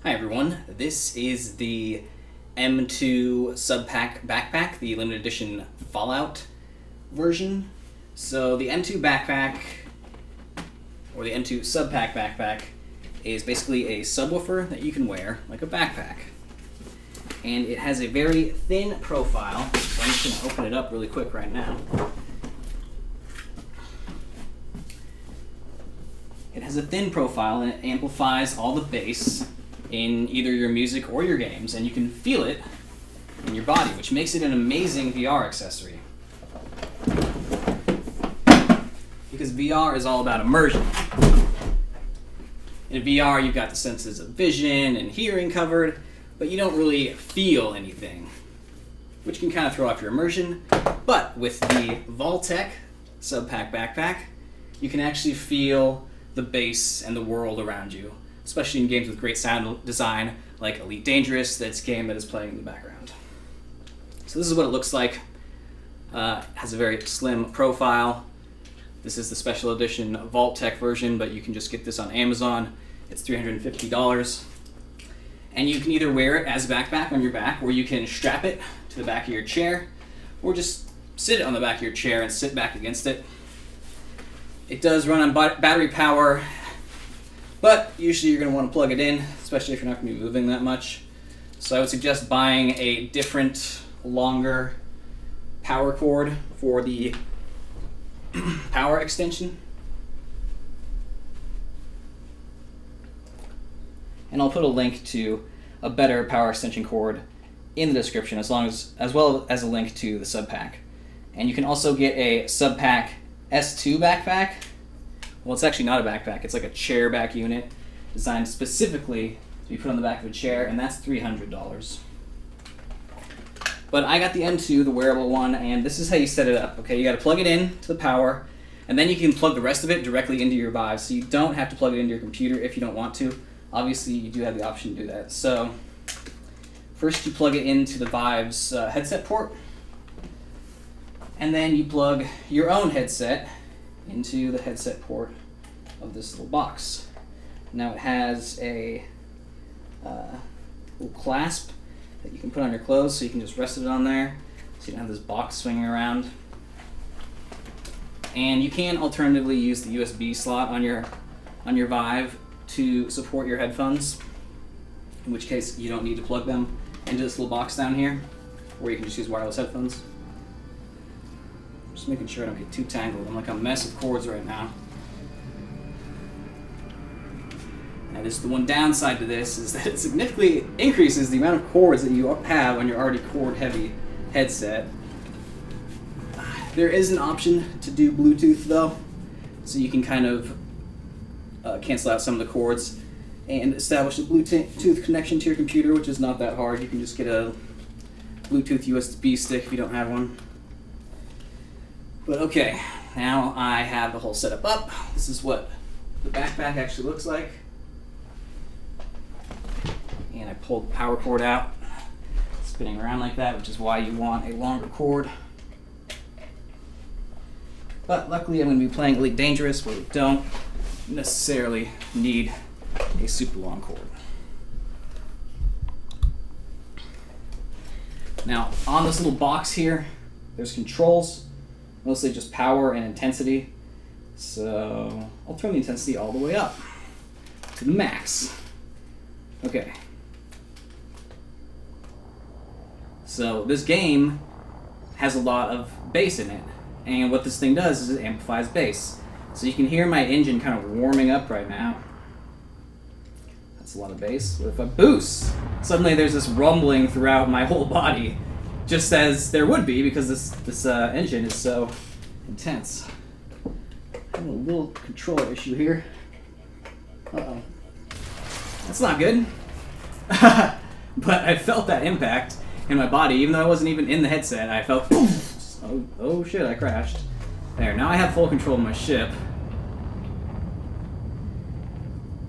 Hi everyone, this is the M2 SubPac Backpack, the limited edition Fallout version. So the M2 Backpack, or the M2 SubPac Backpack, is basically a subwoofer that you can wear like a backpack. And it has a very thin profile, so I'm just going to open it up really quick right now. It has a thin profile and it amplifies all the bass in either your music or your games, and you can feel it in your body, which makes it an amazing VR accessory. Because VR is all about immersion. In VR, you've got the senses of vision and hearing covered, but you don't really feel anything, which can kind of throw off your immersion. But with the Vault-Tec SubPac Backpack, you can actually feel the bass and the world around you, especially in games with great sound design, like Elite Dangerous, that's a game that is playing in the background. So this is what it looks like. It has a very slim profile. This is the special edition Vault-Tec version, but you can just get this on Amazon. It's $350. And you can either wear it as a backpack on your back, or you can strap it to the back of your chair, or just sit it on the back of your chair and sit back against it. It does run on battery power, but usually you're going to want to plug it in, especially if you're not going to be moving that much. So I would suggest buying a different, longer power cord for the power extension. And I'll put a link to a better power extension cord in the description, as well as a link to the SubPac. And you can also get a SubPac S2 backpack. Well, it's actually not a backpack, it's like a chair back unit designed specifically to be put on the back of a chair, and that's $300. But I got the M2, the wearable one, and this is how you set it up. Okay, you got to plug it in to the power, and then you can plug the rest of it directly into your Vive, so you don't have to plug it into your computer if you don't want to. Obviously, you do have the option to do that. So first you plug it into the Vive's headset port, and then you plug your own headset into the headset port of this little box. Now it has a little clasp that you can put on your clothes, so you can just rest it on there, so you don't have this box swinging around. And you can alternatively use the USB slot on your Vive to support your headphones, in which case you don't need to plug them into this little box down here, or you can just use wireless headphones. Just making sure I don't get too tangled. I'm like a mess of cords right now. Now, just the one downside to this is that it significantly increases the amount of cords that you have on your already cord-heavy headset. There is an option to do Bluetooth though, so you can kind of cancel out some of the cords and establish a Bluetooth connection to your computer, which is not that hard. You can just get a Bluetooth USB stick if you don't have one. But okay, now I have the whole setup up. This is what the backpack actually looks like. And I pulled the power cord out, spinning around like that, which is why you want a longer cord. But luckily I'm going to be playing Elite Dangerous, where we don't necessarily need a super long cord. Now, on this little box here, there's controls. Mostly just power and intensity. So I'll turn the intensity all the way up to the max. Okay. So this game has a lot of bass in it, and what this thing does is it amplifies bass. So you can hear my engine kind of warming up right now. That's a lot of bass. But if I boost, suddenly there's this rumbling throughout my whole body, just as there would be, because this engine is so intense. I have a little controller issue here. Uh-oh. That's not good. But I felt that impact in my body, even though I wasn't even in the headset. I felt, oh shit, I crashed. There, now I have full control of my ship.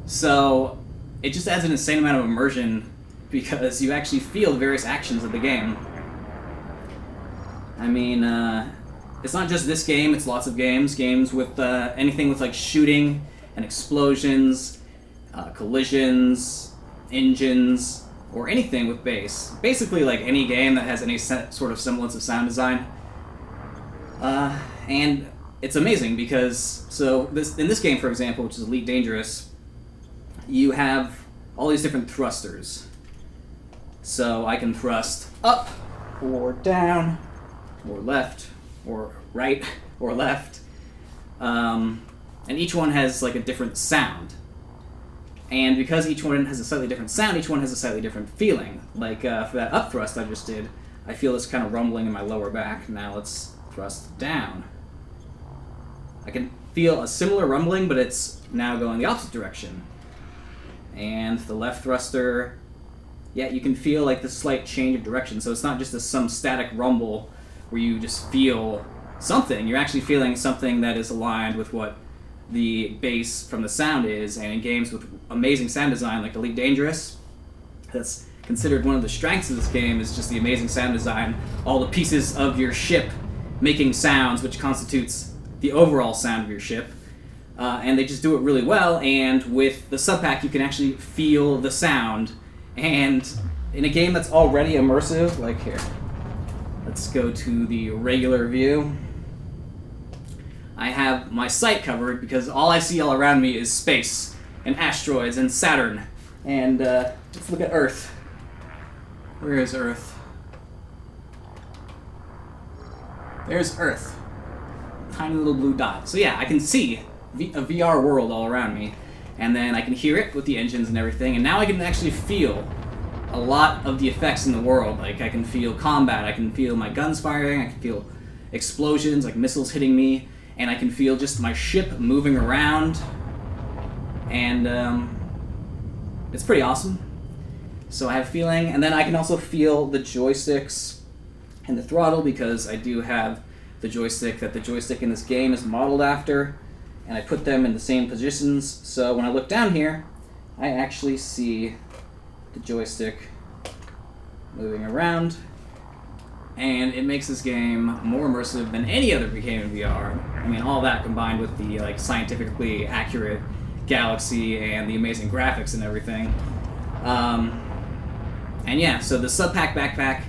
So it just adds an insane amount of immersion, because you actually feel the various actions of the game. I mean, it's not just this game, it's lots of games. Games with anything with like shooting and explosions, collisions, engines, or anything with bass. Basically, like any game that has any sort of semblance of sound design. And it's amazing because, in this game, for example, which is Elite Dangerous, you have all these different thrusters. So I can thrust up, or down, or left, or right, or left. And each one has like a different sound. And because each one has a slightly different sound, each one has a slightly different feeling. Like for that up thrust I just did, I feel this kind of rumbling in my lower back. Now let's thrust down. I can feel a similar rumbling, but it's now going the opposite direction. And the left thruster, yeah, you can feel like the slight change of direction. So it's not just some static rumble where you just feel something. You're actually feeling something that is aligned with what the bass from the sound is. And in games with amazing sound design like Elite Dangerous, that's considered one of the strengths of this game, is just the amazing sound design. All the pieces of your ship making sounds, which constitutes the overall sound of your ship. And they just do it really well, and with the SubPac you can actually feel the sound. And in a game that's already immersive, like here, let's go to the regular view. I have my sight covered because all I see all around me is space, and asteroids, and Saturn. And let's look at Earth. Where is Earth? There's Earth. Tiny little blue dot. So yeah, I can see a VR world all around me, and then I can hear it with the engines and everything, and now I can actually feel a lot of the effects in the world. Like I can feel combat, I can feel my guns firing, I can feel explosions, like missiles hitting me, and I can feel just my ship moving around, and it's pretty awesome. So I have feeling, and then I can also feel the joysticks and the throttle, because I do have the joystick that the joystick in this game is modeled after, and I put them in the same positions. So when I look down here, I actually see the joystick moving around, and it makes this game more immersive than any other game in VR. I mean, all that combined with the like scientifically accurate galaxy and the amazing graphics and everything. And yeah, so the SubPac Backpack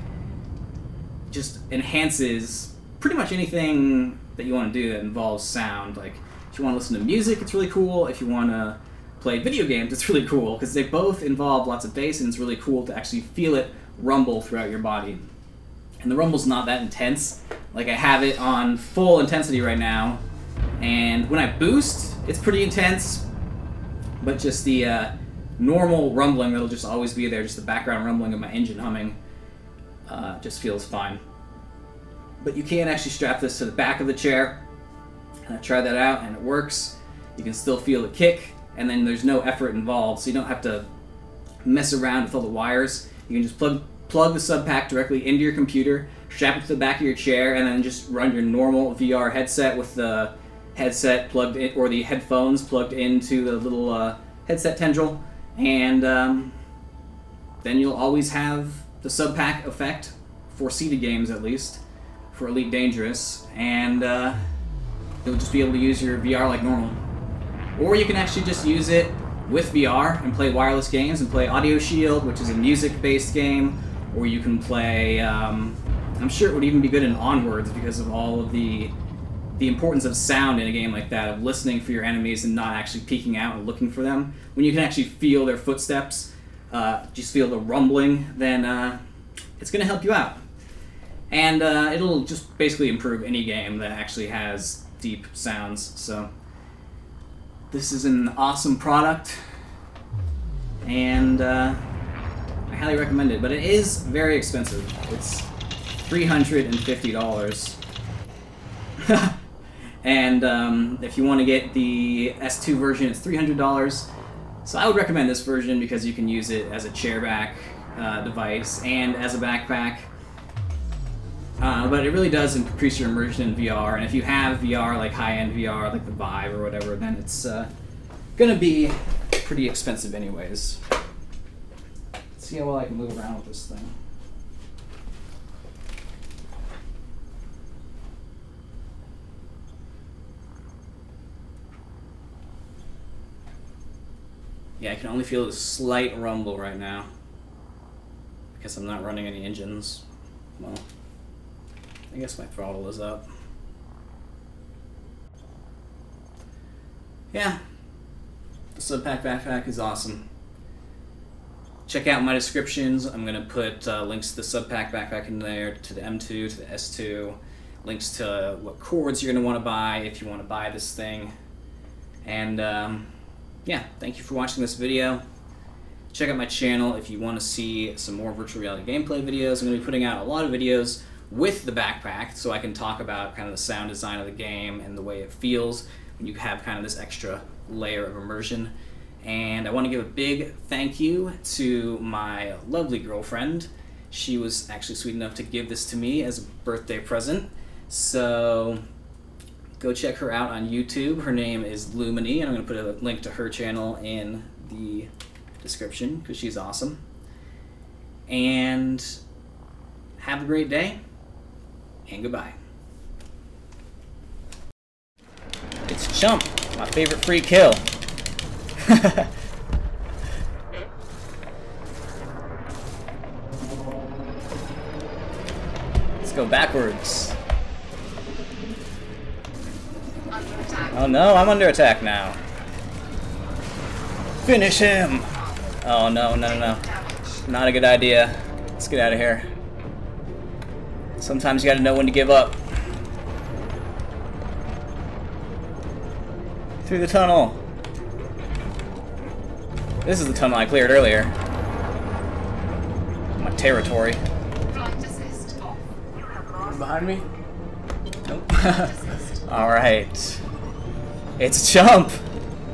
just enhances pretty much anything that you want to do that involves sound. Like, if you want to listen to music, it's really cool. If you want to play video games, it's really cool, because they both involve lots of bass, and it's really cool to actually feel it rumble throughout your body. And the rumble's not that intense. Like, I have it on full intensity right now, and when I boost, it's pretty intense, but just the normal rumbling that'll just always be there, just the background rumbling of my engine humming, just feels fine. But you can actually strap this to the back of the chair, and I tried that out, and it works. You can still feel the kick, and then there's no effort involved, so you don't have to mess around with all the wires. You can just plug the SubPac directly into your computer, strap it to the back of your chair, and then just run your normal VR headset with the headset plugged in, or the headphones plugged into the little headset tendril, and then you'll always have the SubPac effect, for seated games at least, for Elite Dangerous, and you'll just be able to use your VR like normal. Or you can actually just use it with VR and play wireless games and play Audio Shield, which is a music-based game, or you can play, I'm sure it would even be good in Onwards because of all of the importance of sound in a game like that, of listening for your enemies and not actually peeking out and looking for them. When you can actually feel their footsteps, just feel the rumbling, then it's going to help you out. And it'll just basically improve any game that actually has deep sounds. So this is an awesome product, and I highly recommend it. But it is very expensive. It's $350. And if you want to get the S2 version, it's $300. So I would recommend this version because you can use it as a chairback device and as a backpack. But it really does increase your immersion in VR, and if you have VR, like high-end VR, like the Vive or whatever, then it's gonna be pretty expensive anyways. Let's see how well I can move around with this thing. Yeah, I can only feel a slight rumble right now because I'm not running any engines. Well, I guess my throttle is up. Yeah, the SubPac Backpack is awesome. Check out my descriptions. I'm going to put links to the SubPac Backpack in there, to the M2, to the S2, links to what cords you're going to want to buy if you want to buy this thing. And yeah, thank you for watching this video. Check out my channel if you want to see some more virtual reality gameplay videos. I'm going to be putting out a lot of videos with the backpack so I can talk about kind of the sound design of the game and the way it feels when you have kind of this extra layer of immersion. And I want to give a big thank you to my lovely girlfriend. She was actually sweet enough to give this to me as a birthday present. So go check her out on YouTube. Her name is Lumini, and I'm going to put a link to her channel in the description because she's awesome. And have a great day, and goodbye. It's Chump, my favorite free kill. Let's go backwards. Oh no, I'm under attack now. Finish him! Oh no, no, no, no. Not a good idea. Let's get out of here. Sometimes you gotta know when to give up. Through the tunnel. This is the tunnel I cleared earlier. My territory. Behind me? Nope. Alright. It's Chump!